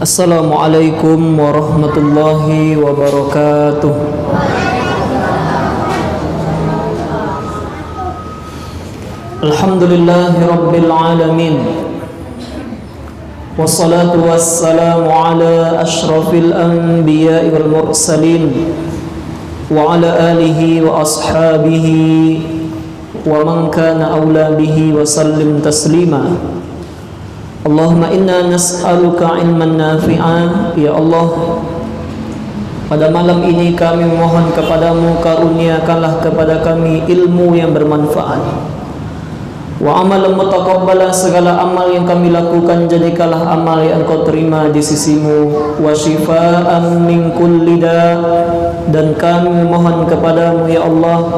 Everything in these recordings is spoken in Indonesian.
Assalamualaikum warahmatullahi wabarakatuh. Alhamdulillahi rabbil alamin. Wassalatu wassalamu ala ashrafil anbiya'i wal mursalin wa ala alihi wa ashabihi wa man kana awla bihi wa sallim taslima. Allahumma inna nas'aluka ilman nafi'an. Ya Allah, pada malam ini kami memohon kepadamu, karuniakanlah kepada kami ilmu yang bermanfaat, wa amalan mutaqabbala, segala amal yang kami lakukan jadikanlah amal yang Engkau terima di sisimu, wa shifaan min kulli da, dan kami memohon kepadamu ya Allah,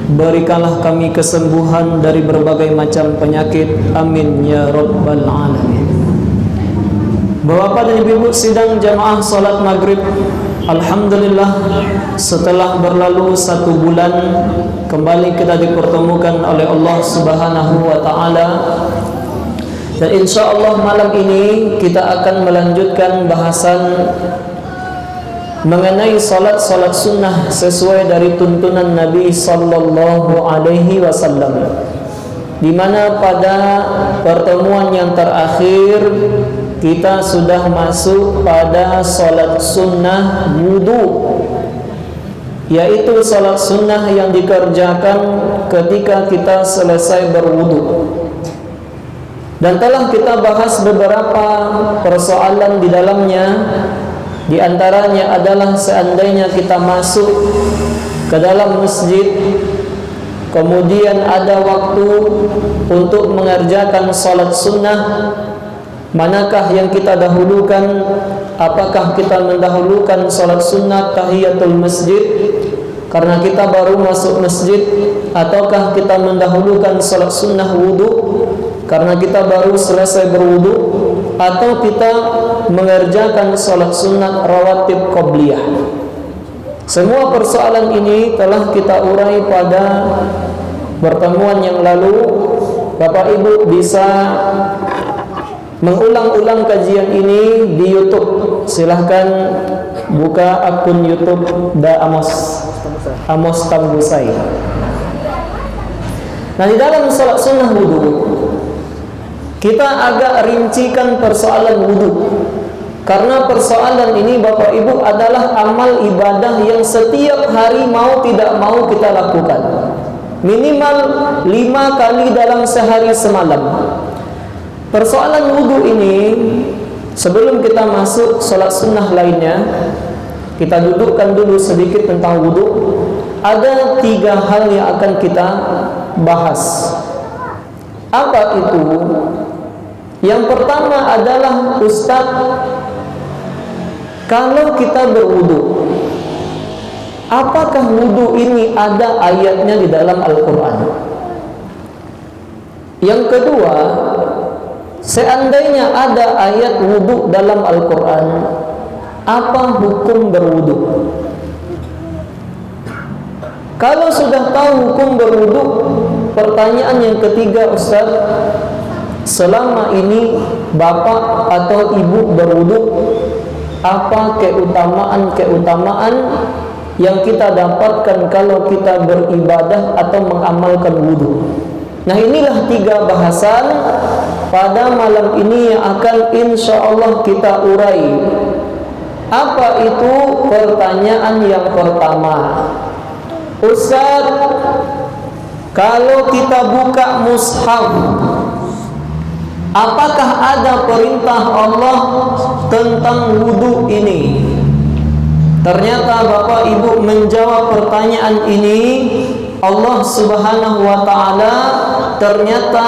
berikanlah kami kesembuhan dari berbagai macam penyakit. Amin ya rabbal alamin. Bapak dan ibu sidang jamaah salat maghrib, alhamdulillah setelah berlalu 1 bulan kembali kita dipertemukan oleh Allah Subhanahu wa taala. Dan insyaallah malam ini kita akan melanjutkan bahasan mengenai salat sunnah sesuai dari tuntunan Nabi sallallahu alaihi wasallam, di mana pada pertemuan yang terakhir kita sudah masuk pada salat sunnah wudu, yaitu salat sunnah yang dikerjakan ketika kita selesai berwudu. Dan telah kita bahas beberapa persoalan di dalamnya. Di antaranya adalah seandainya kita masuk ke dalam masjid, kemudian ada waktu untuk mengerjakan salat sunnah, manakah yang kita dahulukan? Apakah kita mendahulukan salat sunnah tahiyatul masjid karena kita baru masuk masjid, ataukah kita mendahulukan salat sunnah wudu karena kita baru selesai berwudu, atau kita mengerjakan salat sunat rawatib qabliyah? Semua persoalan ini telah kita urai pada pertemuan yang lalu. Bapak Ibu bisa mengulang-ulang kajian ini di YouTube. Silahkan buka akun YouTube Amos Tambusai. Nah, di dalam salat sunnah wudu kita agak rincikan persoalan wudu, karena persoalan ini Bapak Ibu adalah amal ibadah yang setiap hari mau tidak mau kita lakukan, minimal 5 kali dalam sehari semalam. Persoalan wudu ini, sebelum kita masuk salat sunnah lainnya, kita dudukkan dulu sedikit tentang wudu. Ada 3 hal yang akan kita bahas. Apa itu? Yang pertama adalah, Ustaz, kalau kita berwudu, apakah wudu ini ada ayatnya di dalam Al-Quran? Yang kedua, seandainya ada ayat wudu dalam Al-Quran, apa hukum berwudu? Kalau sudah tahu hukum berwudu, pertanyaan yang ketiga, Ustaz, selama ini bapak atau ibu berwudu, apa keutamaan yang kita dapatkan kalau kita beribadah atau mengamalkan wudu? Nah, inilah 3 bahasan pada malam ini yang akan insya Allah kita urai. Apa itu? Pertanyaan yang pertama, Ustaz, kalau kita buka mushaf, apakah ada perintah Allah tentang wudu ini? Ternyata Bapak Ibu menjawab pertanyaan ini, Allah Subhanahu wa taala ternyata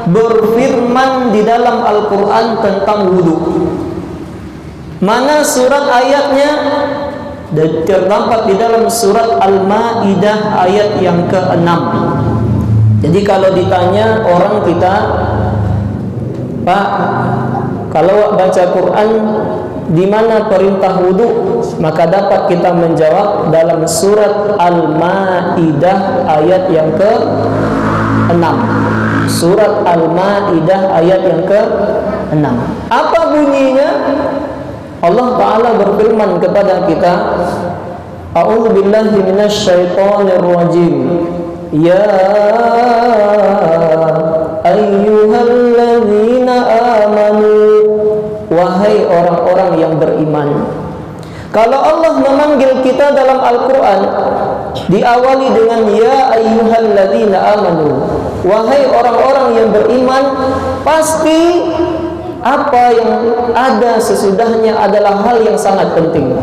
berfirman di dalam Al-Quran tentang wudu. Mana surat ayatnya? Terdapat di dalam surat Al-Maidah ayat yang ke-6. Jadi kalau ditanya orang kita, Pak, kalau baca Quran di mana perintah wudu, maka dapat kita menjawab dalam surat Al-Maidah ayat yang ke-6. Surat Al-Maidah ayat yang ke-6. Apa bunyinya? Allah Ta'ala berfirman kepada kita, A'udzu billahi minasyaitonir rajim. Ya ayyuhalladzina amanu, wahai orang-orang yang beriman. Kalau Allah memanggil kita dalam Al-Quran, diawali dengan ya ayyuhalladzina amanu, wahai orang-orang yang beriman, pasti apa yang ada sesudahnya adalah hal yang sangat penting.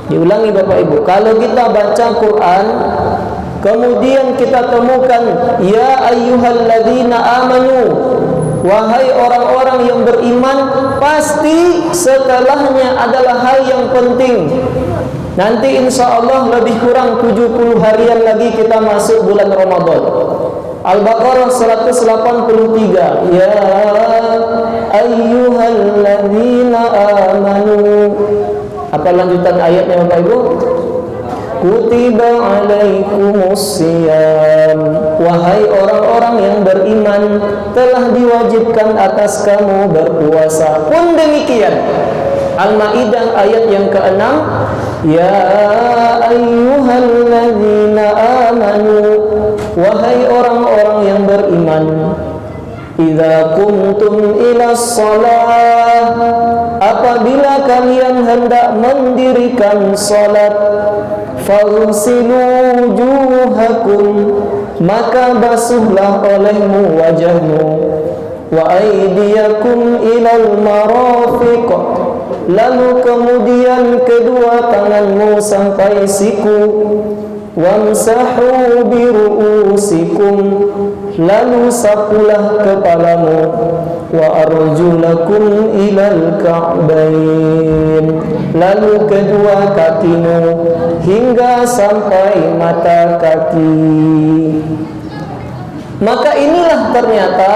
Diulangi Bapak Ibu, kalau kita baca Quran, kemudian kita temukan ya ayyuhalladzina amanu, wahai orang-orang yang beriman, pasti setelahnya adalah hal yang penting. Nanti insya Allah lebih kurang 70 harian lagi kita masuk bulan Ramadan. Al-Baqarah 183, ya ayyuhalladzina amanu. Apa lanjutan ayatnya Bapak Ibu? Kutiba alaikumusiyam, wahai orang-orang yang beriman, telah diwajibkan atas kamu berpuasa. Pun demikian, Al-Maidah ayat yang ke-6, ya ayyuhalladzina amanu, wahai orang-orang yang beriman, idza qumtum ila shalah, apabila kalian hendak mendirikan salat, faghsilu wujuhakum, maka basuhlah olehmu wajahmu, wa aydiyakum ilal marafiq, lalu kemudian kedua tanganmu sampai siku, wamsahu biru'usikum, lalu sapulah kepalamu, wa arjulakum ilal ka'bain, lalu kedua kakimu hingga sampai mata kaki. Maka inilah ternyata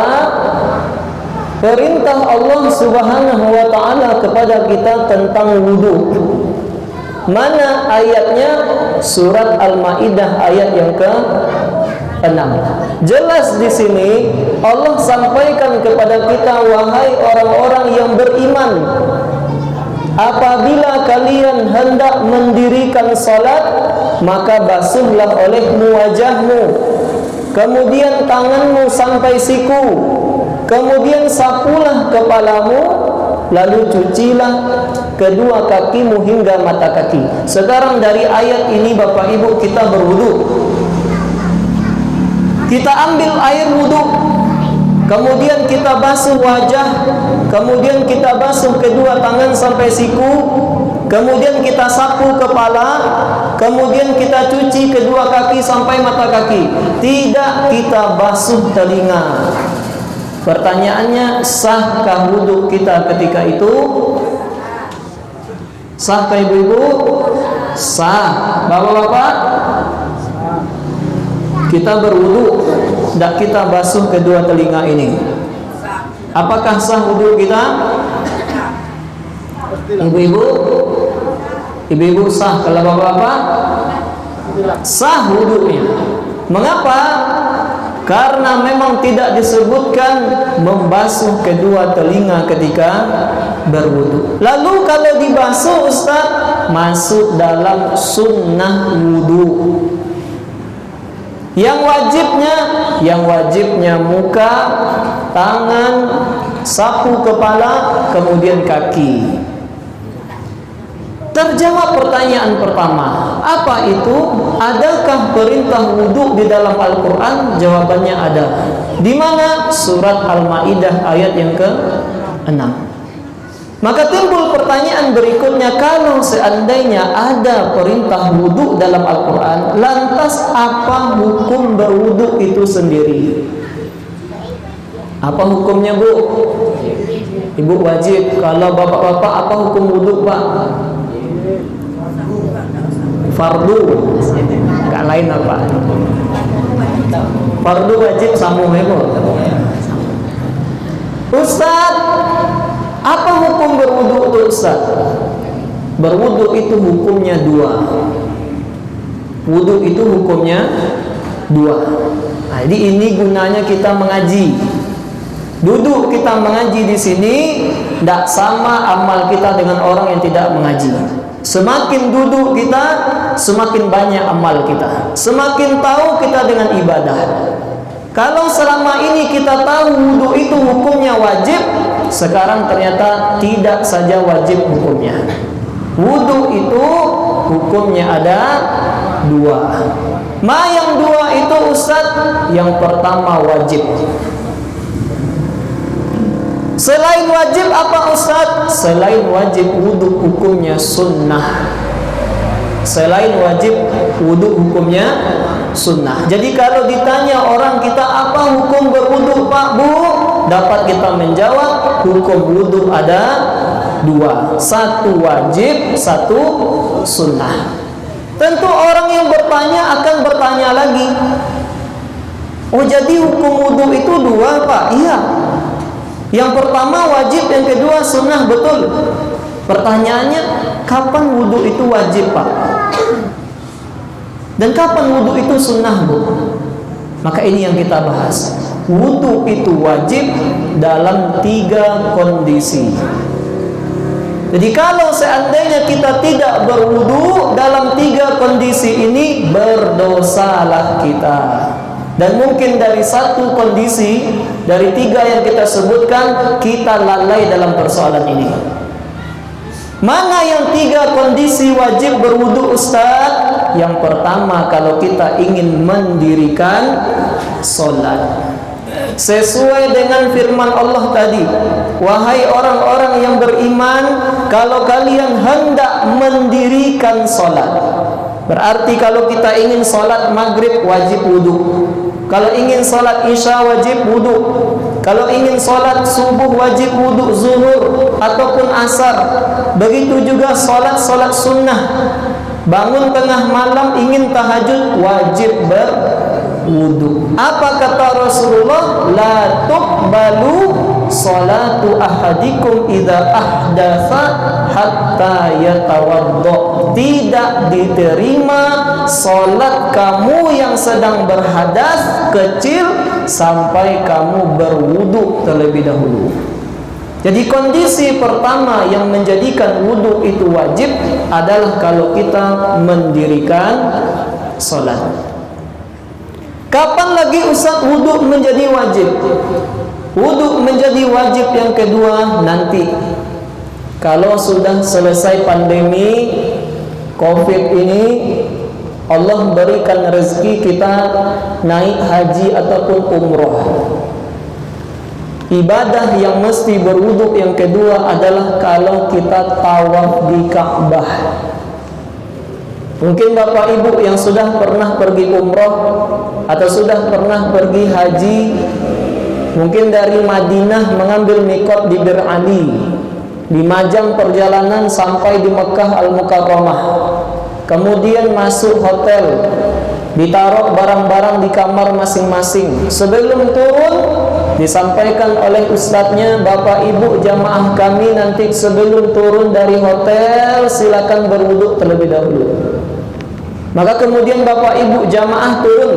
perintah Allah Subhanahu wa ta'ala kepada kita tentang wudu. Mana ayatnya? Surat Al-Maidah ayat yang ke-6. Jelas di sini Allah sampaikan kepada kita, wahai orang-orang yang beriman, apabila kalian hendak mendirikan salat, maka basuhlah olehmu wajahmu, kemudian tanganmu sampai siku, kemudian sapulah kepalamu, lalu cucilah kedua kakimu hingga mata kaki. Sekarang dari ayat ini Bapak Ibu kita berwudu. Kita ambil air wudu, kemudian kita basuh wajah, kemudian kita basuh kedua tangan sampai siku, kemudian kita sapu kepala, kemudian kita cuci kedua kaki sampai mata kaki. Tidak kita basuh telinga. Pertanyaannya, sahkah wudu kita ketika itu? Sahkah ibu-ibu? Sah. Bapak-bapak, kita berwudu, tidak kita basuh kedua telinga ini. Apakah sah wudu kita? Ibu-ibu? Ibu-ibu sah. Kalau bapak-bapak, sah wudunya. Mengapa? Karena memang tidak disebutkan membasuh kedua telinga ketika berwudu. Lalu kalau dibasuh Ustaz, masuk dalam sunnah wudu. Yang wajibnya muka, tangan, sapu kepala, kemudian kaki. Terjawab pertanyaan pertama, apa itu? Adakah perintah wudu di dalam Al-Quran? Jawabannya ada. Di mana? Surat Al-Maidah ayat yang ke-6. Maka timbul pertanyaan berikutnya, kalau seandainya ada perintah wudu dalam Al-Quran, lantas apa hukum berwudu itu sendiri? Apa hukumnya, Bu? Ibu wajib. Kalau bapak-bapak, apa hukum wudu, Pak? Fardu. Gak lain apa? Fardu wajib sambung ibu. Ustaz, apa hukum berwudu Ustaz? Berwudu itu hukumnya dua. Wudu itu hukumnya dua. Nah, jadi ini gunanya kita mengaji. Duduk kita mengaji di sini tidak sama amal kita dengan orang yang tidak mengaji. Semakin duduk kita, semakin banyak amal kita. Semakin tahu kita dengan ibadah. Kalau selama ini kita tahu wudu itu hukumnya wajib, sekarang ternyata tidak saja wajib hukumnya. Wudu itu hukumnya ada dua. Yang dua itu Ustaz, yang pertama wajib. Selain wajib apa Ustaz? Selain wajib wudu hukumnya sunnah. Selain wajib wudu hukumnya sunnah. Jadi kalau ditanya orang kita apa hukum berwudu Pak Bu, dapat kita menjawab hukum wudu ada dua. Satu wajib, satu sunnah. Tentu orang yang bertanya akan bertanya lagi, oh jadi hukum wudu itu dua Pak? Iya. Yang pertama wajib, yang kedua sunnah, betul. Pertanyaannya, kapan wudu itu wajib Pak? Dan kapan wudu itu sunnah Bu? Maka ini yang kita bahas. Wudu itu wajib dalam 3 kondisi. Jadi kalau seandainya kita tidak berwudu dalam 3 kondisi ini, berdosalah kita. Dan mungkin dari satu kondisi dari 3 yang kita sebutkan, kita lalai dalam persoalan ini. Mana yang 3 kondisi wajib berwudu Ustaz? Yang pertama, kalau kita ingin mendirikan solat, sesuai dengan firman Allah tadi, wahai orang-orang yang beriman, kalau kalian hendak mendirikan solat, berarti kalau kita ingin solat maghrib wajib wudu, kalau ingin solat isya wajib wudu, kalau ingin solat subuh wajib wudu zuhur ataupun asar. Begitu juga solat sunnah. Bangun tengah malam ingin tahajud wajib berwudu. Apa kata Rasulullah? La tuqbalu salatu ahadikum idza ahdatsa hatta yatawadda. Tidak diterima salat kamu yang sedang berhadas kecil sampai kamu berwudu terlebih dahulu. Jadi kondisi pertama yang menjadikan wudu itu wajib adalah kalau kita mendirikan solat. Kapan lagi Ustaz wudu menjadi wajib? Wudu menjadi wajib yang kedua nanti, kalau sudah selesai pandemi COVID ini, Allah berikan rezeki kita naik haji ataupun umroh. Ibadah yang mesti berwudu yang kedua adalah kalau kita tawaf di Ka'bah. Mungkin Bapak Ibu yang sudah pernah pergi umroh atau sudah pernah pergi haji, mungkin dari Madinah mengambil mikot di Bir Ali, 5 jam perjalanan sampai di Mekah Al-Mukarramah. Kemudian masuk hotel, ditaruh barang-barang di kamar masing-masing. Sebelum turun disampaikan oleh ustadznya, Bapak Ibu jamaah kami nanti sebelum turun dari hotel silakan berwudu terlebih dahulu. Maka kemudian Bapak Ibu jamaah turun.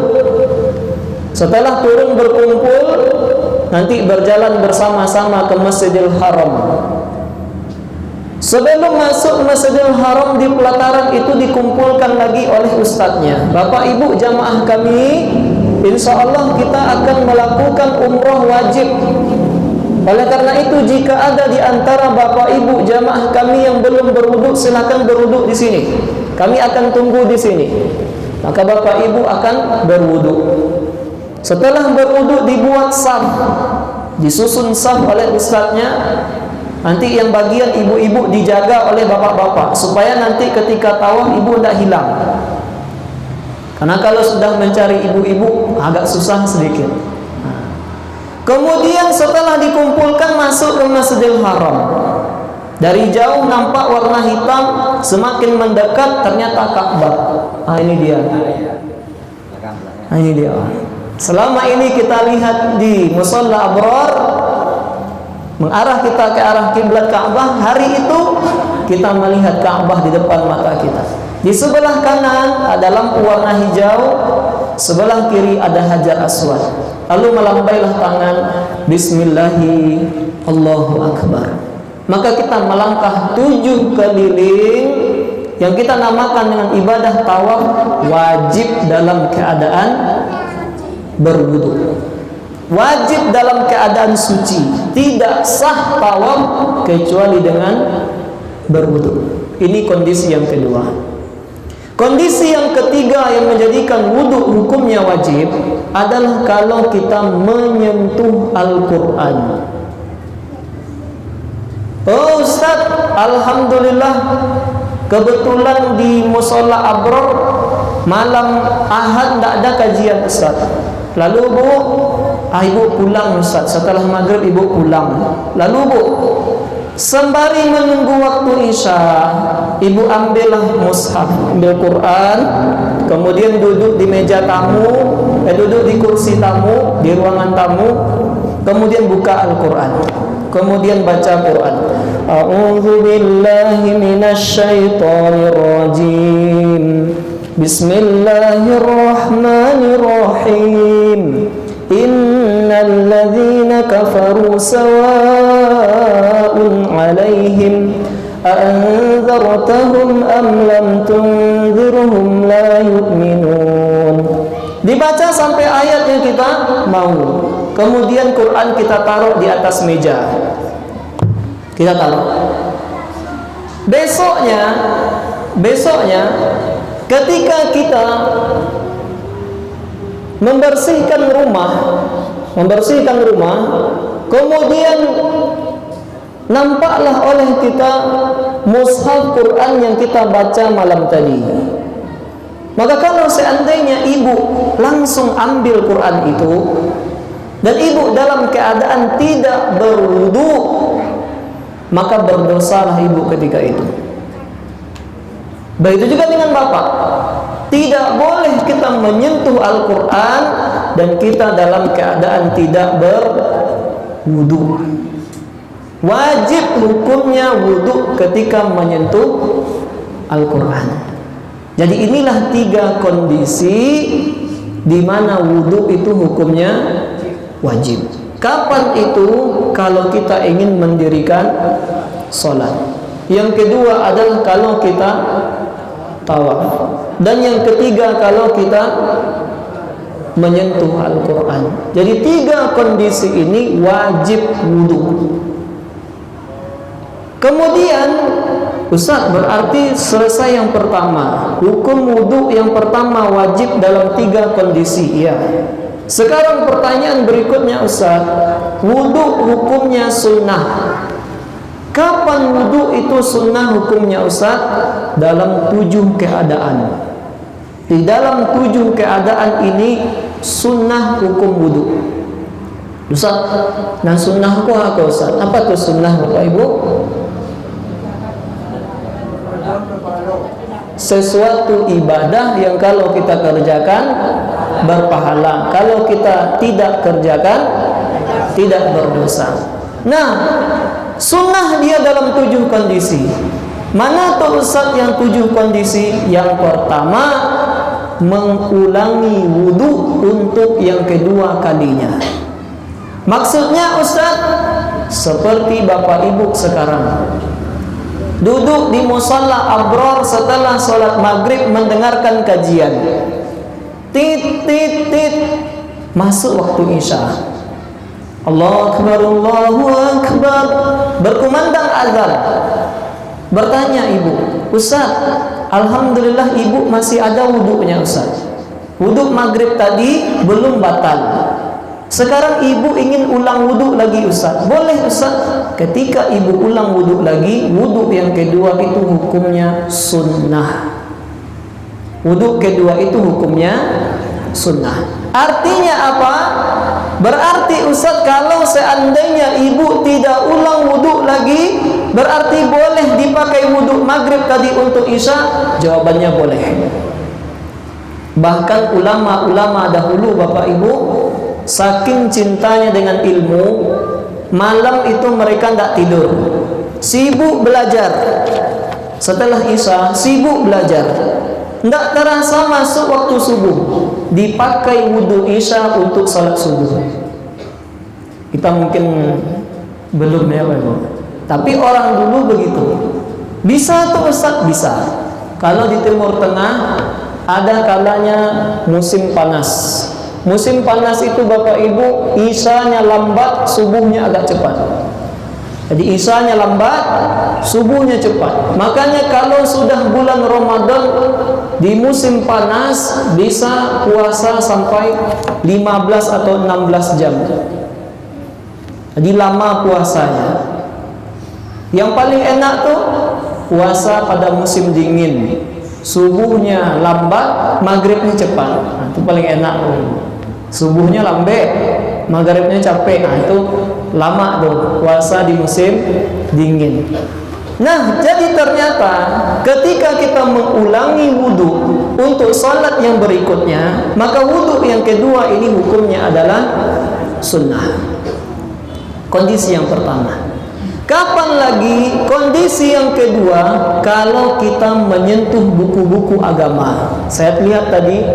Setelah turun berkumpul, nanti berjalan bersama-sama ke Masjidil Haram. Sebelum masuk Masjidil Haram, di pelataran itu dikumpulkan lagi oleh ustadznya. Bapak Ibu jamaah kami, insya Allah kita akan melakukan umroh wajib. Oleh karena itu, jika ada di antara Bapak Ibu jamaah kami yang belum berwudu, silakan berwudu di sini. Kami akan tunggu di sini. Maka Bapak Ibu akan berwudu. Setelah berwudu dibuat saf, disusun saf oleh ustadznya. Nanti yang bagian ibu-ibu dijaga oleh bapak-bapak supaya nanti ketika tawaf ibu tidak hilang. Karena kalau sudah mencari ibu-ibu agak susah sedikit. Kemudian setelah dikumpulkan masuk ke Masjidil Haram. Dari jauh nampak warna hitam, semakin mendekat ternyata Ka'bah. Ini dia. Ini dia. Selama ini kita lihat di Musalla Abrar, mengarah kita ke arah kiblat Ka'bah. Hari itu kita melihat Ka'bah di depan mata kita. Di sebelah kanan ada lampu warna hijau, sebelah kiri ada Hajar Aswad. Lalu melambailah tangan, Bismillahi, Allahu Akbar. Maka kita melangkah 7 keliling yang kita namakan dengan ibadah tawaf, wajib dalam keadaan berwudu, wajib dalam keadaan suci. Tidak sah tawaf kecuali dengan berwudu. Ini kondisi yang kedua. Kondisi yang ketiga yang menjadikan wudu hukumnya wajib adalah kalau kita menyentuh Al-Quran. Oh Ustaz, alhamdulillah kebetulan di Musola Abror malam Ahad tidak ada kajian Ustaz. Lalu ibu pulang Ustaz, setelah maghrib ibu pulang. Lalu sembari menunggu waktu Isya, ibu ambillah mushaf, ambil Quran, kemudian duduk di meja tamu, duduk di kursi tamu, di ruangan tamu, kemudian buka Al-Quran, kemudian baca Quran. A'udzu billahi minasyaitonir rajim. Bismillahirrahmanirrahim. Innal ladzina kafaru sawa'un 'alaihim a'anzartahum am lam tunzirhum la yu'minun. Dibaca sampai ayat yang kita mau. Kemudian Quran kita taruh di atas meja. Kita taruh. Besoknya ketika kita membersihkan rumah, kemudian nampaklah oleh kita mushaf Quran yang kita baca malam tadi. Maka kalau seandainya ibu langsung ambil Quran itu dan ibu dalam keadaan tidak berwudu, maka berdosalah ibu ketika itu. Begitu juga dengan bapak. Tidak boleh kita menyentuh Al-Quran dan kita dalam keadaan tidak berwudu. Wajib hukumnya wudu ketika menyentuh Al-Quran. Jadi inilah 3 kondisi di mana wudu itu hukumnya wajib. Kapan itu? Kalau kita ingin mendirikan sholat. Yang kedua adalah kalau kita tawaf. Dan yang ketiga kalau kita menyentuh Al-Quran. Jadi 3 kondisi ini wajib wudu. Kemudian Ustaz, berarti selesai yang pertama. Hukum wudu yang pertama wajib dalam 3 kondisi. Iya. Sekarang pertanyaan berikutnya Ustaz, wudu hukumnya sunnah. Kapan wudu itu sunnah hukumnya Ustaz? Dalam 7 keadaan. Di dalam 7 keadaan ini sunnah hukum wudu. Ustaz, dan sunnah apa Ustaz? Apa itu sunnah Bapak Ibu? Sesuatu ibadah yang kalau kita kerjakan berpahala, kalau kita tidak kerjakan tidak berdosa. Nah, sunnah dia dalam 7 kondisi. Mana tuh Ustaz yang 7 kondisi? Yang pertama, mengulangi wudu untuk yang kedua kalinya. Maksudnya Ustaz, seperti Bapak Ibu sekarang duduk di musalla Abror setelah sholat maghrib mendengarkan kajian. Masuk waktu Isya. Allahu Akbar, Allahu Akbar. Berkumandang azan. Bertanya ibu, Ustaz, alhamdulillah ibu masih ada wudunya Ustaz. Wudu maghrib tadi belum batal. Sekarang ibu ingin ulang wudu lagi Ustaz. Boleh Ustaz. Ketika ibu ulang wudu lagi, wudu yang kedua itu hukumnya sunnah. Wudu kedua itu hukumnya sunnah. Artinya apa? Berarti Ustaz, kalau seandainya ibu tidak ulang wudu lagi, berarti boleh dipakai wudu maghrib tadi untuk Isya? Jawabannya boleh. Bahkan ulama-ulama dahulu Bapak Ibu, saking cintanya dengan ilmu, malam itu mereka tidak tidur, sibuk belajar. Setelah Isya sibuk belajar, tidak terasa masuk waktu subuh. dipakai wudu Isya untuk salat subuh. Kita mungkin belum ya Pak Ibu. Tapi orang dulu begitu. Bisa tuh Ustaz? Bisa. Kalau di Timur Tengah ada kalanya musim panas. Musim panas itu Bapak Ibu, Isyanya lambat, subuhnya agak cepat. Jadi Isyanya lambat, subuhnya cepat. Makanya kalau sudah bulan Ramadan di musim panas bisa puasa sampai 15 atau 16 jam. Jadi lama puasanya. Yang paling enak tuh puasa pada musim dingin. Subuhnya lambat, maghribnya cepat. Nah, itu paling enak tuh. Subuhnya lambat, maghribnya capek. Nah, itu lama tuh puasa di musim dingin. Nah, jadi ternyata ketika kita mengulangi wudu untuk salat yang berikutnya, maka wudu yang kedua ini hukumnya adalah sunnah. Kondisi yang pertama. Kapan lagi kondisi yang kedua? Kalau kita menyentuh buku-buku agama. Saya lihat tadi,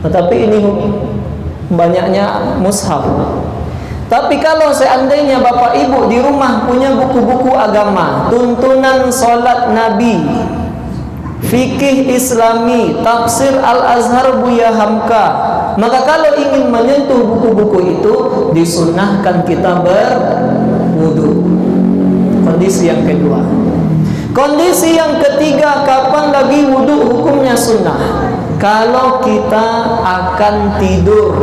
tetapi ini banyaknya mushaf. Tapi kalau seandainya Bapak Ibu di rumah punya buku-buku agama, tuntunan salat Nabi, fikih Islami, tafsir Al-Azhar Buya Hamka, maka kalau ingin menyentuh buku-buku itu disunnahkan kita berwudu. Kondisi yang kedua. Kondisi yang ketiga, kapan lagi wudu hukumnya sunnah? Kalau kita akan tidur.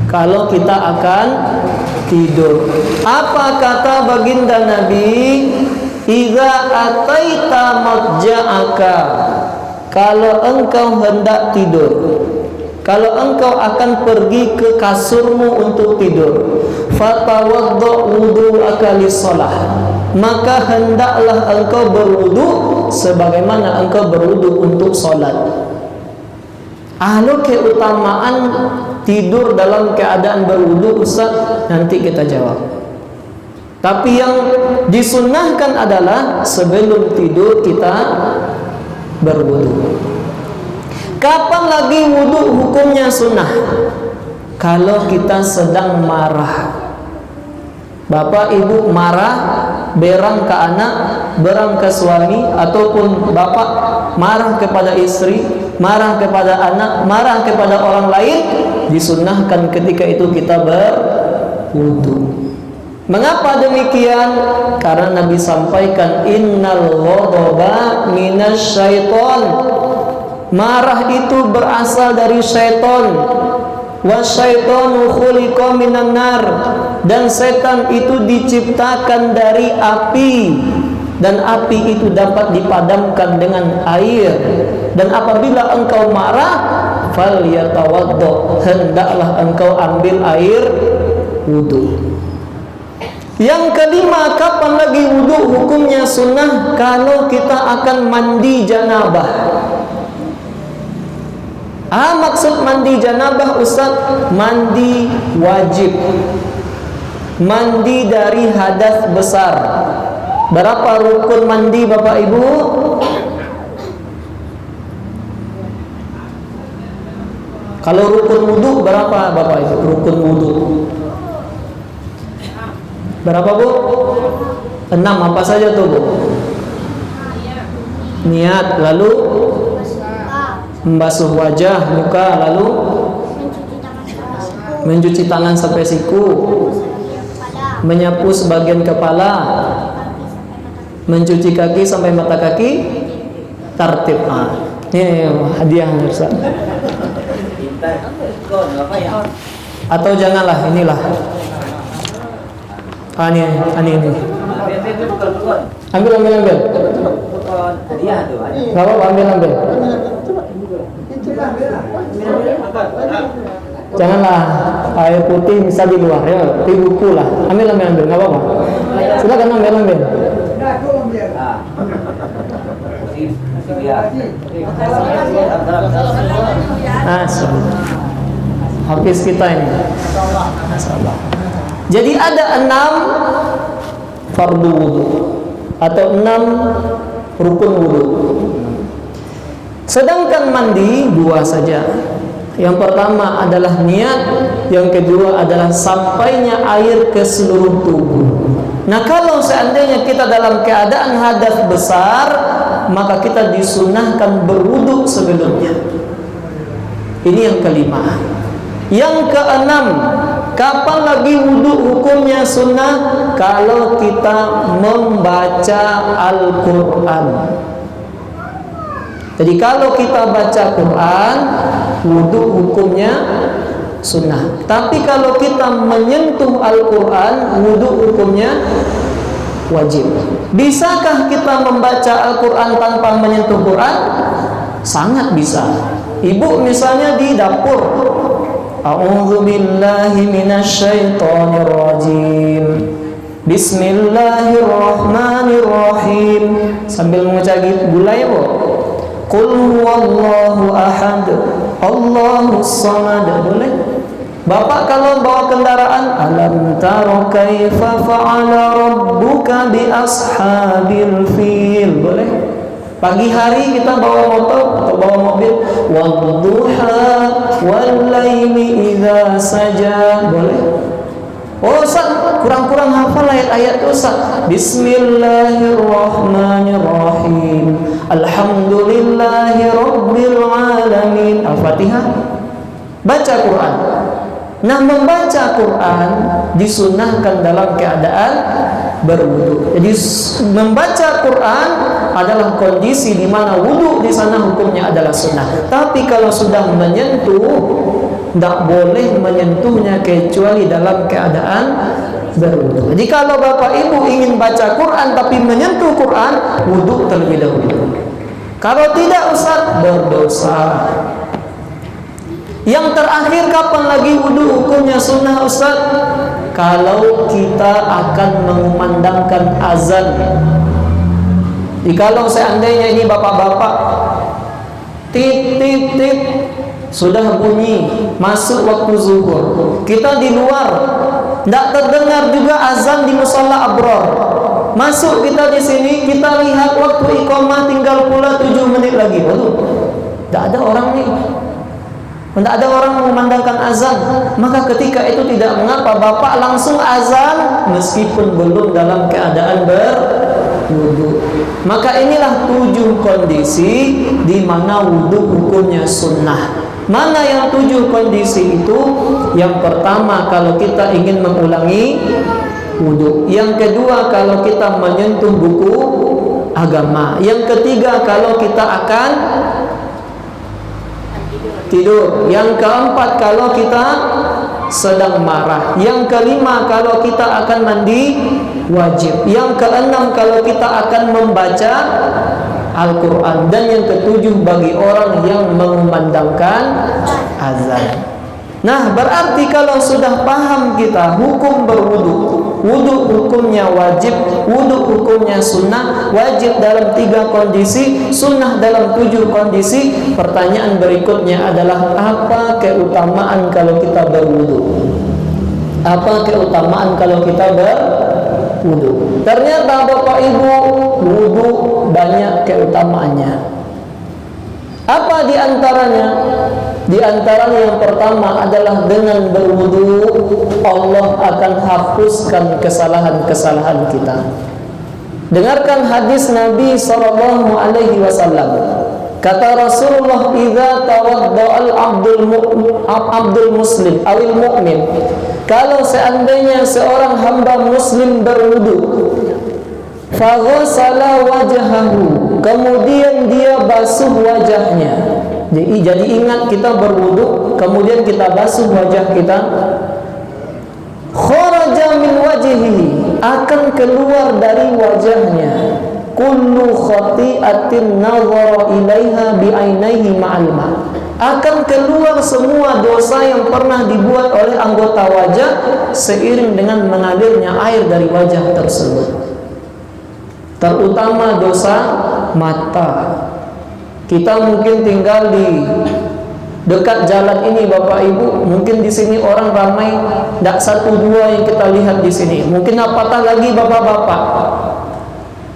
Kalau kita akan tidur. Apa kata baginda Nabi? Idza ataita madja'aka. Kalau engkau hendak tidur, kalau engkau akan pergi ke kasurmu untuk tidur, fatawaddo wudu'aka lis-shalah, maka hendaklah engkau berwudu sebagaimana engkau berwudu untuk salat. Keutamaan tidur dalam keadaan berwudu, Ustaz, nanti kita jawab. Tapi yang disunnahkan adalah sebelum tidur kita berwudu. Kapan lagi wudu hukumnya sunnah? Kalau kita sedang marah. Bapak ibu marah, berang ke anak, berang ke suami, ataupun bapak marah kepada istri, marah kepada anak, marah kepada orang lain, disunnahkan ketika itu kita berwudu. Mengapa demikian? Karena Nabi sampaikan innal ghadaba minasyaiton. Marah itu berasal dari syaitan. Wasyaitanu khuliqa minan nar, dan setan itu diciptakan dari api, dan api itu dapat dipadamkan dengan air. Dan apabila engkau marah, falyatawaddo, hendaklah engkau ambil air wudu. Yang kelima, kapan lagi wudu hukumnya sunnah? Kalau kita akan mandi janabah. Maksud mandi janabah, Ustaz, mandi wajib, mandi dari hadas besar. Berapa rukun mandi Bapak Ibu? Kalau rukun wudu berapa Bapak Ibu? Rukun wudu berapa Bu? 6. Apa saja tuh Bu? Niat, lalu membasuh wajah, muka, lalu mencuci tangan sampai siku, menyapu sebagian kepala, mencuci kaki sampai mata kaki, tertib. Ini hadiah Ustaz. Atau janganlah, inilah. Ini. Ambil. Gak apa-apa, ambil. Janganlah air putih bisa di luar ya, di buku lah. Ambil, nggak apa-apa. Silakan ambil. Habis kita ini. Masalah. Jadi ada 6 fardu wudu atau 6 rukun wudu. Sedangkan mandi dua saja. Yang pertama adalah niat, yang kedua adalah sampainya air ke seluruh tubuh. Nah, kalau seandainya kita dalam keadaan hadas besar, maka kita disunahkan berwudu sebelumnya. Ini yang kelima. Yang keenam, kapan lagi wudu hukumnya sunnah? Kalau kita membaca Al-Quran. Jadi kalau kita baca Quran, wudu hukumnya sunnah. Tapi kalau kita menyentuh Al-Quran, wudu hukumnya wajib. Bisakah kita membaca Al-Quran tanpa menyentuh Quran? Sangat bisa. Ibu misalnya di dapur, a'udzu billahi minasyaitonir rajim, bismillahirrahmanirrahim, sambil mengucap gulai Qul huwallahu ahad, Allahus samad, boleh? Bapak kalau bawa kendaraan, alam taro kaifa fa'ala rabbuka bi ashabil fil, boleh? Pagi hari kita bawa motor atau bawa mobil, wadduha wal laili idza saja, boleh? Oh Ustaz, kurang-kurang hafal ayat-ayat itu Ustaz. Bismillahirrahmanirrahim, alhamdulillahi rabbil alamin, Al-Fatihah. Baca Quran. Nah, membaca Quran disunahkan dalam keadaan berwudu. Jadi membaca Quran adalah kondisi di mana wudu di sana hukumnya adalah sunnah. Tapi kalau sudah menyentuh, tidak boleh menyentuhnya kecuali dalam keadaan berwudu. Jadi kalau Bapak Ibu ingin baca Quran tapi menyentuh Quran, wudu terlebih dahulu. Kalau tidak Ustaz, berdosa. Yang terakhir, kapan lagi wudu hukumnya sunnah Ustaz? Kalau kita akan mengumandangkan azan. Jadi kalau seandainya ini bapak-bapak, tit tit tit, sudah bunyi masuk waktu zuhur, kita di luar, tidak terdengar juga azan di musalla Abror. Masuk kita di sini, kita lihat waktu iqamah tinggal pula 7 menit lagi. Waduh, tidak ada orang nih. Tidak ada orang mengumandangkan azan. Maka ketika itu tidak mengapa, Bapak langsung azan meskipun belum dalam keadaan berwudu. Maka inilah 7 kondisi di mana wudu hukumnya sunnah. Mana yang 7 kondisi itu? Yang pertama, kalau kita ingin mengulangi wudu. Yang kedua, kalau kita menyentuh buku agama. Yang ketiga, kalau kita akan tidur. Yang keempat, kalau kita sedang marah. Yang kelima, kalau kita akan mandi wajib. Yang keenam, kalau kita akan membaca Al-Quran. Dan yang ketujuh, bagi orang yang mengumandangkan azan. Nah, berarti kalau sudah paham kita hukum berwudu, wudu hukumnya wajib, wudu hukumnya sunnah, wajib dalam 3 kondisi, sunnah dalam 7 kondisi. Pertanyaan berikutnya adalah, apa keutamaan kalau kita berwudu? Apa keutamaan kalau kita berwudu? Ternyata Bapak Ibu, wudu banyak keutamaannya. Apa di antaranya? Di antaranya yang pertama adalah dengan berwudu Allah akan hapuskan kesalahan-kesalahan kita. Dengarkan hadis Nabi SAW. Kata Rasulullah, "Idza tawadda'al abdul muslim awil mu'min." Kalau seandainya seorang hamba muslim berwudu, faghasala wajhahu, kemudian dia basuh wajahnya. Jadi ingat, kita berwudu kemudian kita basuh wajah kita. Kharaja min wajhihi, akan keluar dari wajahnya kullu khati'atin nazara ilaiha bi'ainaihi ma'al ma', akan keluar semua dosa yang pernah dibuat oleh anggota wajah seiring dengan mengalirnya air dari wajah tersebut. Terutama dosa mata. Kita mungkin tinggal di dekat jalan ini Bapak Ibu, mungkin di sini orang ramai, tidak 1-2 yang kita lihat di sini. Mungkin apatah lagi bapak-bapak.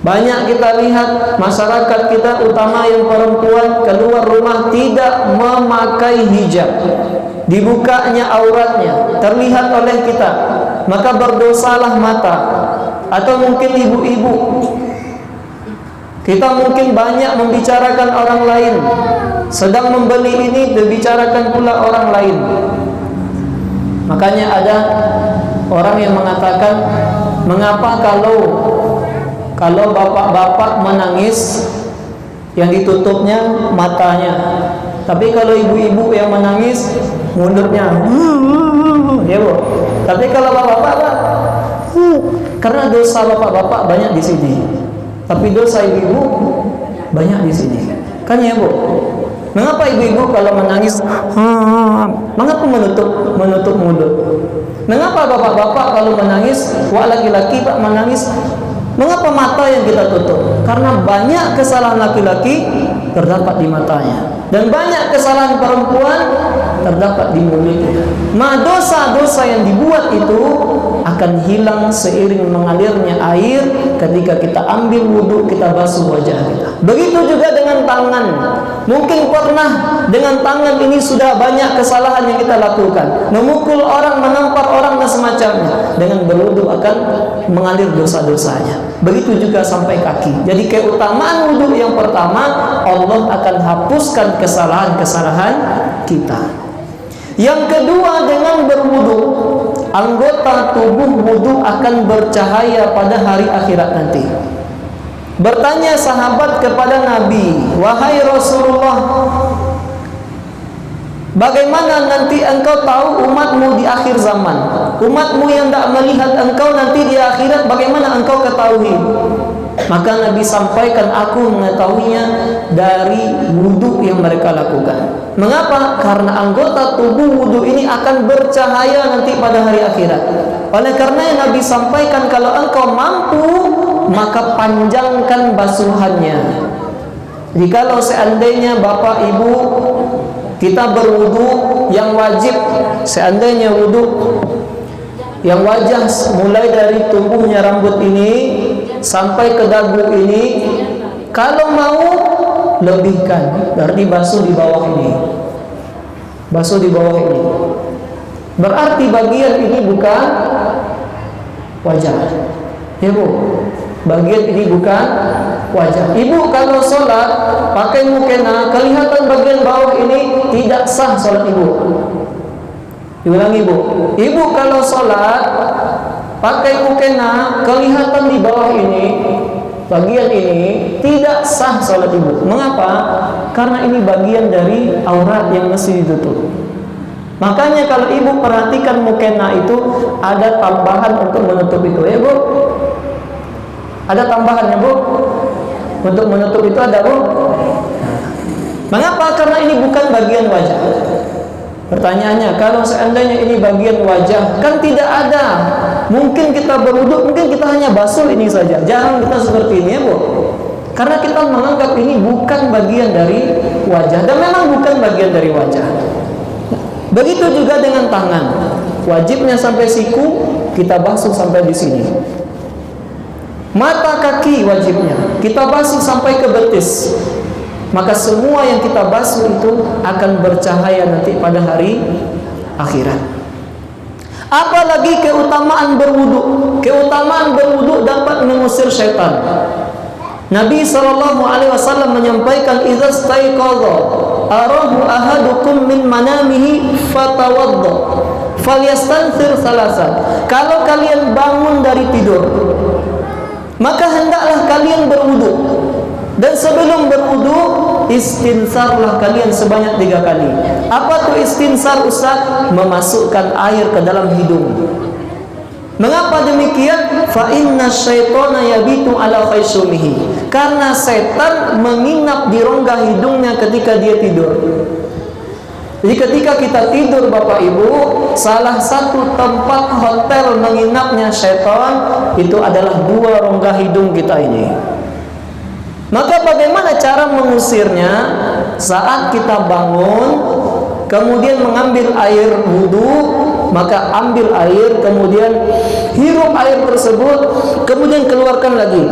Banyak kita lihat masyarakat kita, utama yang perempuan, keluar rumah tidak memakai hijab, dibukanya auratnya terlihat oleh kita, maka berdosalah mata. Atau mungkin ibu-ibu, kita mungkin banyak membicarakan orang lain, sedang membeli ini dibicarakan pula orang lain. Makanya ada orang yang mengatakan, mengapa kalau bapak-bapak menangis yang ditutupnya matanya, tapi kalau ibu-ibu yang menangis mulutnya, ya Bu. Tapi kalau bapak-bapak, karena dosa bapak-bapak banyak di sini, tapi dosa ibu-ibu banyak di sini, kan ya Bu? Mengapa ibu-ibu kalau menangis, mengapa menutup mulut? Mengapa bapak-bapak kalau menangis, laki-laki Pak menangis, mengapa mata yang kita tutup? Karena banyak kesalahan laki-laki terdapat di matanya, dan banyak kesalahan perempuan terdapat di mulutnya. Dosa-dosa yang dibuat itu akan hilang seiring mengalirnya air ketika kita ambil wudhu, kita basuh wajah kita. Begitu juga dengan tangan. Mungkin pernah dengan tangan ini sudah banyak kesalahan yang kita lakukan, memukul orang, menampar orang dan semacamnya. Dengan berwudhu akan mengalir dosa-dosanya. Begitu juga sampai kaki. Jadi keutamaan wudhu yang pertama, Allah akan hapuskan kesalahan-kesalahan kita. Yang kedua, dengan berwudu, anggota tubuh wudu akan bercahaya pada hari akhirat nanti. Bertanya sahabat kepada Nabi, "Wahai Rasulullah, bagaimana nanti engkau tahu umatmu di akhir zaman? Umatmu yang tidak melihat engkau nanti di akhirat, bagaimana engkau ketahui?" Maka Nabi sampaikan, "Aku mengetahuinya dari wudu yang mereka lakukan." Mengapa? Karena anggota tubuh wudu ini akan bercahaya nanti pada hari akhirat. Oleh karena Nabi sampaikan, kalau engkau mampu, maka panjangkan basuhannya. Jikalau seandainya bapak ibu kita berwudu, yang wajib seandainya wudu yang wajah mulai dari tumbuhnya rambut ini sampai ke dagu ini, kalau mau lebihkan, berarti basuh di bawah ini, basuh di bawah ini, berarti bagian ini bukan wajah, ya Bu, bagian ini bukan wajah. Ibu kalau sholat pakai mukena, kelihatan bagian bawah ini, tidak sah sholat ibu. Diulang ibu, ibu kalau sholat pakai mukena, kelihatan di bawah ini, bagian ini, tidak sah sholat ibu. Mengapa? Karena ini bagian dari aurat yang mesti ditutup. Makanya kalau ibu perhatikan mukena itu ada tambahan untuk menutup itu, ya Bu. Ada tambahannya Bu, untuk menutup itu ada Bu. Mengapa? Karena ini bukan bagian wajah. Pertanyaannya, kalau seandainya ini bagian wajah, kan tidak ada. Mungkin kita berwudu, mungkin kita hanya basuh ini saja. Jarang kita seperti ini, ya Bu. Karena kita menganggap ini bukan bagian dari wajah, dan memang bukan bagian dari wajah. Begitu juga dengan tangan. Wajibnya sampai siku, kita basuh sampai di sini. Mata, kaki wajibnya kita basuh sampai ke betis. Maka semua yang kita basuh itu akan bercahaya nanti pada hari akhirat. Apalagi keutamaan berwudu. Keutamaan berwudu dapat mengusir syaitan. Nabi SAW menyampaikan, "Idza staiqadha arahu ahadukum min manamihi fatawadda falyastanthir salasan." Kalau kalian bangun dari tidur, maka hendaklah kalian berwudu. Dan sebelum berwudu, istinsarlah kalian sebanyak 3 kali. Apa tuh istinsar Ustaz? Memasukkan air ke dalam hidung. Mengapa demikian? Fa inna syaitana yabitu ala khaysumihi. Karena setan menginap di rongga hidungnya ketika dia tidur. Jadi ketika kita tidur Bapak Ibu, salah satu tempat hotel menginapnya setan itu adalah 2 rongga hidung kita ini. Maka bagaimana cara mengusirnya? Saat kita bangun, kemudian mengambil air wudu, maka ambil air, kemudian hirup air tersebut, kemudian keluarkan lagi.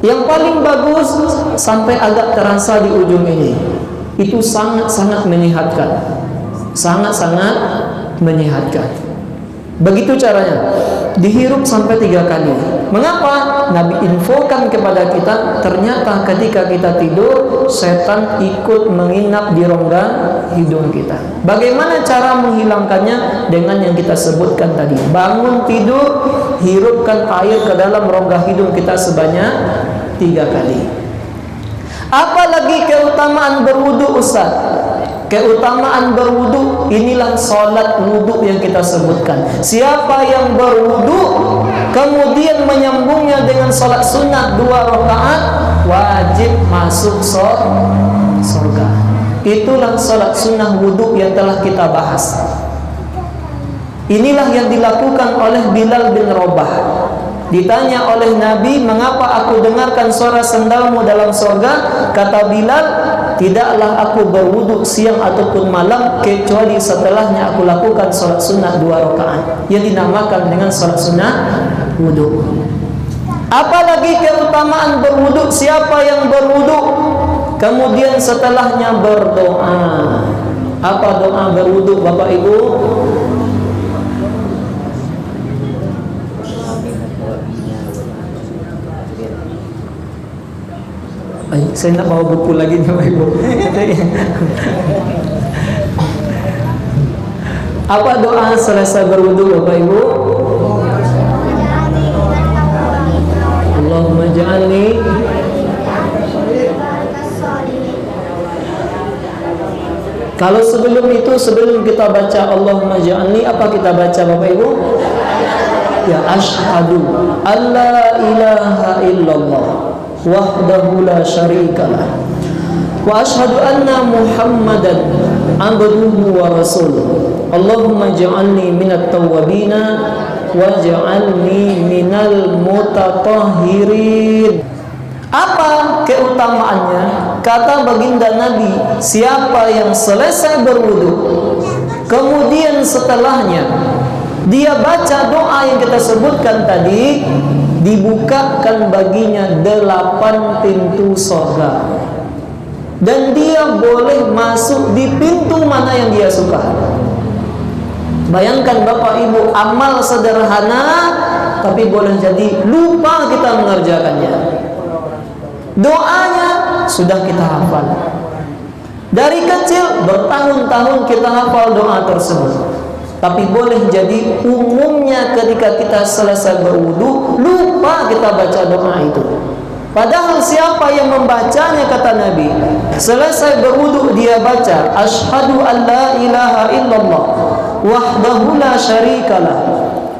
Yang paling bagus sampai agak terasa di ujung ini. Itu sangat-sangat menyehatkan. Sangat-sangat menyehatkan. Begitu caranya. Dihirup sampai 3 kali. Mengapa? Nabi infokan kepada kita, ternyata ketika kita tidur, setan ikut menginap di rongga hidung kita. Bagaimana cara menghilangkannya? Dengan yang kita sebutkan tadi. Bangun tidur, hirupkan air ke dalam rongga hidung kita sebanyak 3 kali. Apalagi keutamaan berwudu, Ustaz? Keutamaan berwudu, inilah salat wudu yang kita sebutkan. Siapa yang berwudu kemudian menyambungnya dengan salat sunat 2 rakaat, wajib masuk surga. Itulah salat sunnah wudu yang telah kita bahas. Inilah yang dilakukan oleh Bilal bin Rabah. Ditanya oleh Nabi, mengapa aku dengarkan suara sendalmu dalam surga? Kata Bilal, tidaklah aku berwudu siang ataupun malam kecuali setelahnya aku lakukan salat sunnah 2 rakaat yang dinamakan dengan salat sunnah wudu. Apalagi keutamaan berwudu, siapa yang berwudu kemudian setelahnya berdoa. Apa doa berwudu, Bapak Ibu? Saya nak bawa buku lagi nih, Bapak Ibu. Apa doa selesai berwudu, Bapak Ibu? Allahumma ja'alni. Kalau sebelum itu, sebelum kita baca Allahumma ja'alni, apa kita baca, Bapak Ibu? Ya, asyhadu alla ilaha illallah wahdahu la syarikalah wa asyhadu anna Muhammadan abduhu wa rasuluh. Allahumma ja'alni minat tawwabina wa ja'alni minal mutatahhirin. Apa keutamaannya? Kata baginda Nabi, siapa yang selesai berwudu kemudian setelahnya dia baca doa yang kita sebutkan tadi, dibukakan baginya 8 pintu surga, dan dia boleh masuk di pintu mana yang dia suka. Bayangkan Bapak Ibu, amal sederhana tapi boleh jadi lupa kita mengerjakannya. Doanya sudah kita hafal. Dari kecil bertahun-tahun kita hafal doa tersebut, tapi boleh jadi umumnya ketika kita selesai berwudu lupa kita baca doa itu. Padahal siapa yang membacanya, kata Nabi, selesai berwudu dia baca asyhadu an la ilaha illallah wahdahu la syarikalah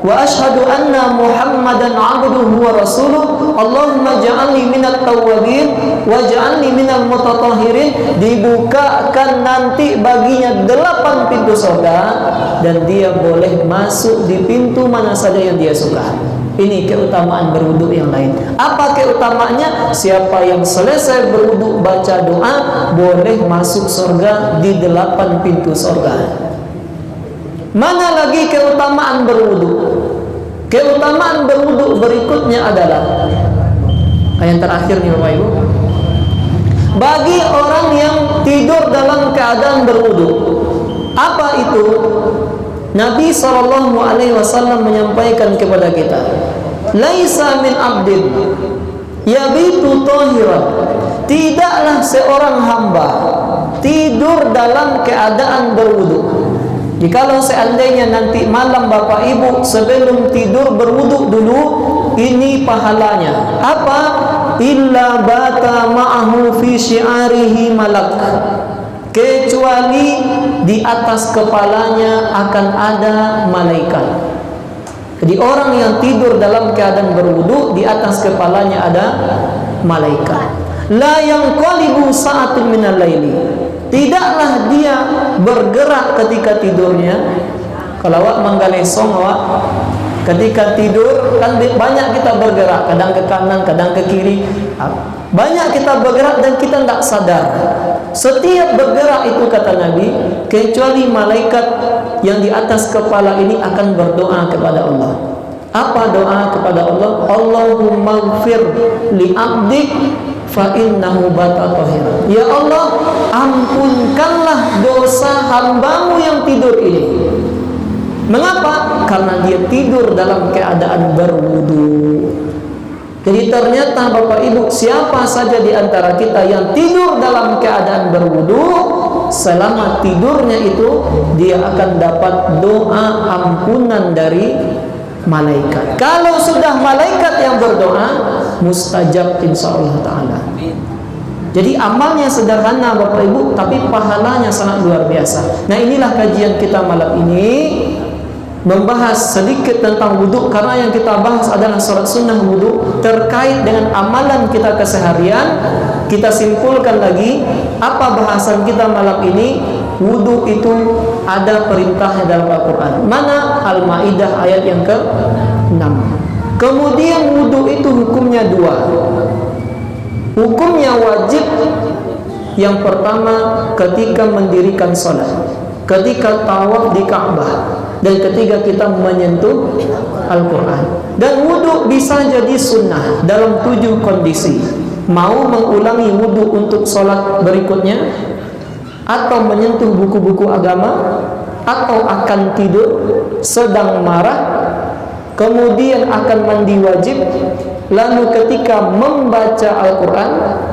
wa asyhadu anna Muhammadan abduhu wa rasuluh. Allahumma ja'alni minat tawwabin wa ja'alni minal mutatahhirin. Dibukakan nanti baginya 8 pintu surga, dan dia boleh masuk di pintu mana saja yang dia suka. Ini keutamaan berwudu yang lain. Apa keutamaannya? Siapa yang selesai berwudu baca doa boleh masuk surga di 8 pintu surga. Mana lagi keutamaan berwudu? Keutamaan berwudu berikutnya adalah yang terakhir nih Bapak Ibu. Bagi orang yang tidur dalam keadaan berwudu, apa itu? Nabi SAW menyampaikan kepada kita, laisa min abdin yabitu tahiran, tidaklah seorang hamba tidur dalam keadaan berwudu. Jikalau seandainya nanti malam Bapak Ibu sebelum tidur berwudu dulu, ini pahalanya. Apa? Illa bata ma'ahu fi syi'arihi malak, kecuali di atas kepalanya akan ada malaikat. Jadi orang yang tidur dalam keadaan berwudu, di atas kepalanya ada malaikat. La yanqalibu sa'atun minal laili, tidaklah dia bergerak ketika tidurnya. Kalau awak manggalesong awak ketika tidur kan banyak kita bergerak, kadang ke kanan, kadang ke kiri. Banyak kita bergerak dan kita tidak sadar. Setiap bergerak itu, kata Nabi, kecuali malaikat yang di atas kepala ini akan berdoa kepada Allah. Apa doa kepada Allah? Allahumma ighfir li abdik fa innahu bata tahira. Ya Allah, ampunkanlah dosa hambamu yang tidur ini. Mengapa? Karena dia tidur dalam keadaan berwudu. Jadi ternyata Bapak Ibu, siapa saja di antara kita yang tidur dalam keadaan berwudu, selama tidurnya itu dia akan dapat doa ampunan dari malaikat. Kalau sudah malaikat yang berdoa, mustajab insyaallah taala. Jadi amalnya sederhana Bapak Ibu, tapi pahalanya sangat luar biasa. Nah, inilah kajian kita malam ini, membahas sedikit tentang wudhu, karena yang kita bahas adalah sholat sunnah wudhu terkait dengan amalan kita keseharian. Kita simpulkan lagi apa bahasan kita malam ini. Wudhu itu ada perintahnya dalam Al-Quran. Mana? Al-Ma'idah ayat yang ke-6. Kemudian wudhu itu hukumnya dua. Hukumnya wajib. Yang pertama ketika mendirikan sholat, ketika tawaf di Ka'bah, dan ketika kita menyentuh Al-Quran. Dan wudhu bisa jadi sunnah dalam 7 kondisi. Mau mengulangi wudhu untuk sholat berikutnya, atau menyentuh buku-buku agama, atau akan tidur, sedang marah, kemudian akan mandi wajib, lalu ketika membaca Al-Quran,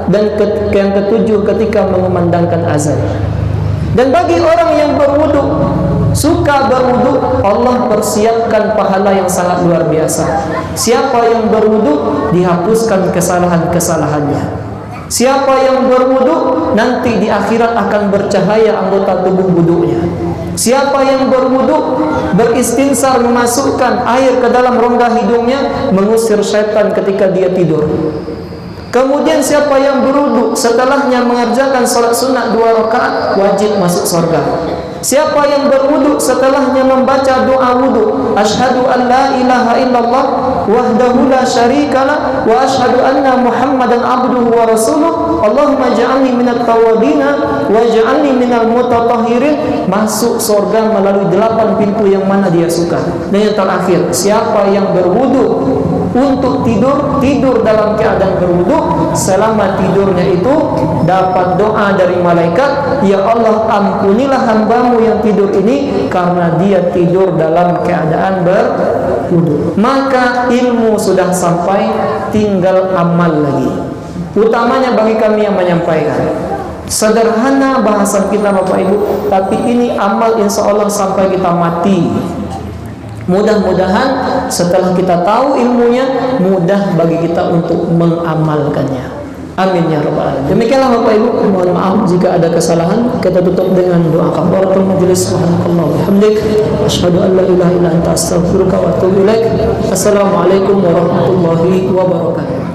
dan yang ketujuh ketika mengumandangkan azan. Dan bagi orang yang berwudhu, suka berwudhu, Allah persiapkan pahala yang sangat luar biasa. Siapa yang berwudhu, dihapuskan kesalahan-kesalahannya. Siapa yang berwudhu, nanti di akhirat akan bercahaya anggota tubuh wudhunya. Siapa yang berwudhu, beristinsar memasukkan air ke dalam rongga hidungnya, mengusir syaitan ketika dia tidur. Kemudian siapa yang berwudhu, setelahnya mengerjakan salat sunat 2 rakaat, wajib masuk surga. Siapa yang berwudhu, setelahnya membaca doa wudhu, asyhadu an la ilaha illallah wahdahu la syarikalah wa asyhadu anna muhammadan abduhu wa rasuluh, Allahumma ja'alni minat tawabina wa ja'alni minal mutatahhirin, masuk surga melalui 8 pintu yang mana dia suka. Dan yang terakhir, siapa yang berwudhu untuk tidur dalam keadaan berwudhu, selama tidurnya itu dapat doa dari malaikat, ya Allah, ampunilah hambamu yang tidur ini karena dia tidur dalam keadaan berwudhu. Maka ilmu sudah sampai, tinggal amal lagi. Utamanya bagi kami yang menyampaikan, sederhana bahasan kita Bapak Ibu, tapi ini amal insya Allah sampai kita mati. Mudah-mudahan setelah kita tahu ilmunya, mudah bagi kita untuk mengamalkannya. Amin ya rabbal alamin. Demikianlah Bapak Ibu, mohon maaf jika ada kesalahan. Kita tutup dengan doa kafaratul majelis. Subhanallah wa bihamdik, asyhadu an la ilaha illa anta, astaghfiruka wa atubu ilaik. Assalamualaikum warahmatullahi wabarakatuh.